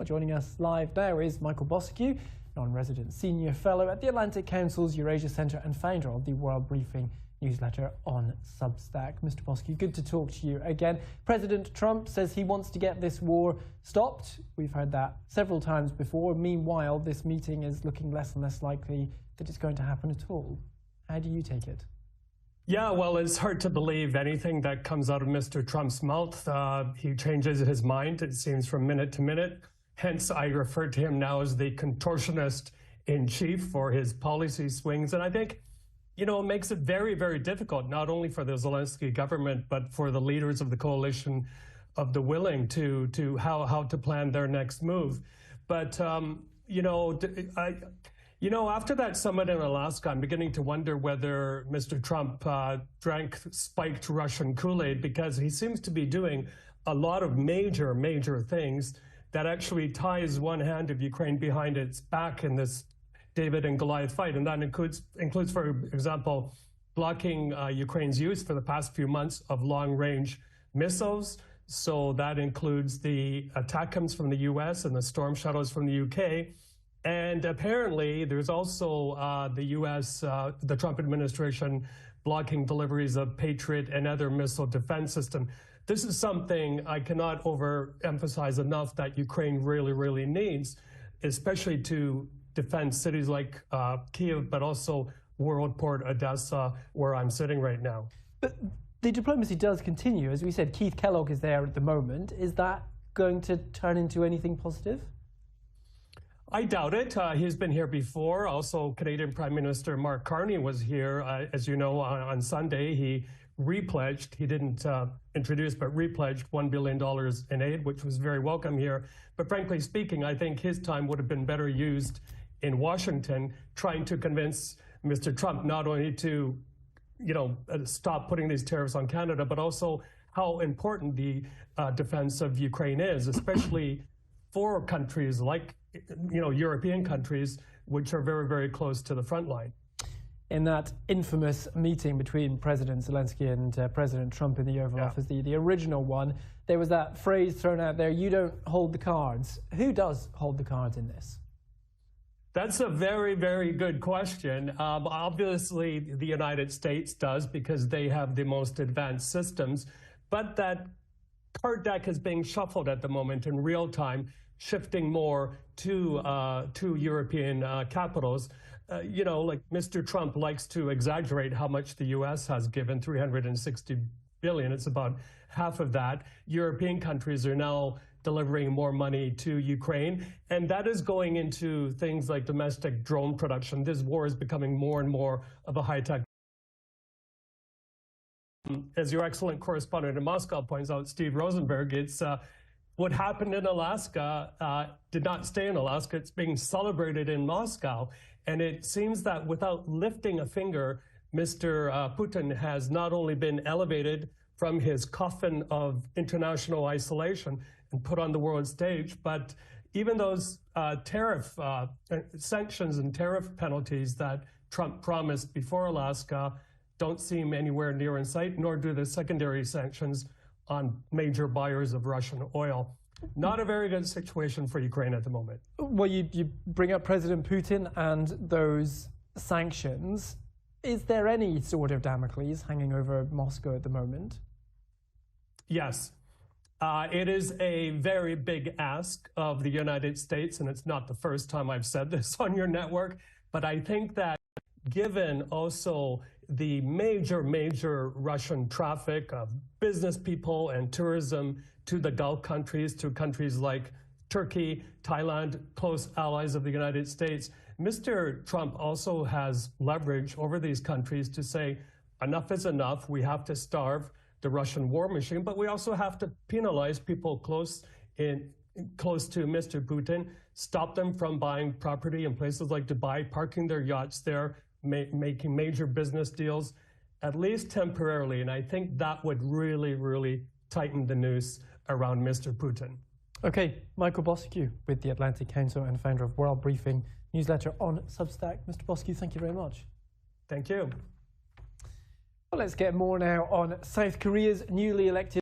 Well, joining us live now is Michael Bosicue, non-resident senior fellow at the Atlantic Council's Eurasia Centre and founder of the World Briefing newsletter on Substack. Mr. Bosicue, good to talk to you again. President Trump says he wants to get this war stopped. We've heard that several times before. Meanwhile, this meeting is looking less and less likely that it's going to happen at all. How do you take it? Yeah, well, it's hard to believe anything that comes out of Mr. Trump's mouth. He changes his mind, it seems, from minute to minute. Hence, I refer to him now as the Contortionist In Chief for his policy swings. And I think, you know, it makes it very, very difficult, not only for the Zelenskyy government, but for the leaders of the coalition of the willing to how to plan their next move. But, after that summit in Alaska, I'm beginning to wonder whether Mr. Trump drank spiked Russian Kool-Aid, because he seems to be doing a lot of major things that actually ties one hand of Ukraine behind its back in this David and Goliath fight. And that includes, for example, blocking Ukraine's use for the past few months of long-range missiles. So that includes the ATACMS from the US and the Storm Shadows from the UK. And apparently there's also the US, the Trump administration, blocking deliveries of Patriot and other missile defense systems. This is something I cannot overemphasize enough that Ukraine really needs, especially to defend cities like Kiev, but also World Port Odessa, where I'm sitting right now. But the diplomacy does continue. As we said, Keith Kellogg is there at the moment. Is that going to turn into anything positive? I doubt it. He's been here before. Also, Canadian Prime Minister Mark Carney was here, as you know, on Sunday. He repledged, he didn't introduce, but repledged $1 billion in aid, which was very welcome here. But frankly speaking, I think his time would have been better used in Washington, trying to convince Mr. Trump not only to, stop putting these tariffs on Canada, but also how important the defense of Ukraine is, especially for countries like, European countries, which are very close to the front line. In that infamous meeting between President Zelenskyy and President Trump in the Oval Office, the original one, there was that phrase thrown out there, "You don't hold the cards." Who does hold the cards in this? That's a very good question. Obviously, the United States does, because they have the most advanced systems. But that card deck is being shuffled at the moment in real time, shifting more to European capitals. Like Mr. Trump likes to exaggerate how much the U.S. has given, $360 billion. It's about half of that. European countries are now delivering more money to Ukraine, and that is going into things like domestic drone production. This war is becoming more and more of a high-tech. As your excellent correspondent in Moscow points out, Steve Rosenberg, it's what happened in Alaska did not stay in Alaska. It's being celebrated in Moscow. And it seems that without lifting a finger, Mr. Putin has not only been elevated from his coffin of international isolation and put on the world stage, but even those tariff sanctions and tariff penalties that Trump promised before Alaska don't seem anywhere near in sight, nor do the secondary sanctions on major buyers of Russian oil. Not a very good situation for Ukraine at the moment. Well, you bring up President Putin and those sanctions. Is there any sort of Damocles hanging over Moscow at the moment? Yes. It is a very big ask of the United States, and it's not the first time I've said this on your network, but I think that given also the major Russian traffic of business people and tourism to the Gulf countries, to countries like Turkey, Thailand, close allies of the United States, Mr. Trump also has leverage over these countries to say, enough is enough. We have to starve the Russian war machine, but we also have to penalize people close to Mr. Putin, stop them from buying property in places like Dubai, parking their yachts there, making major business deals, at least temporarily. And I think that would really tighten the noose around Mr. Putin. Okay, Michael Bosicue with the Atlantic Council and founder of World Briefing newsletter on Substack. Mr. Bosicue, thank you very much. Thank you. Well, let's get more now on South Korea's newly elected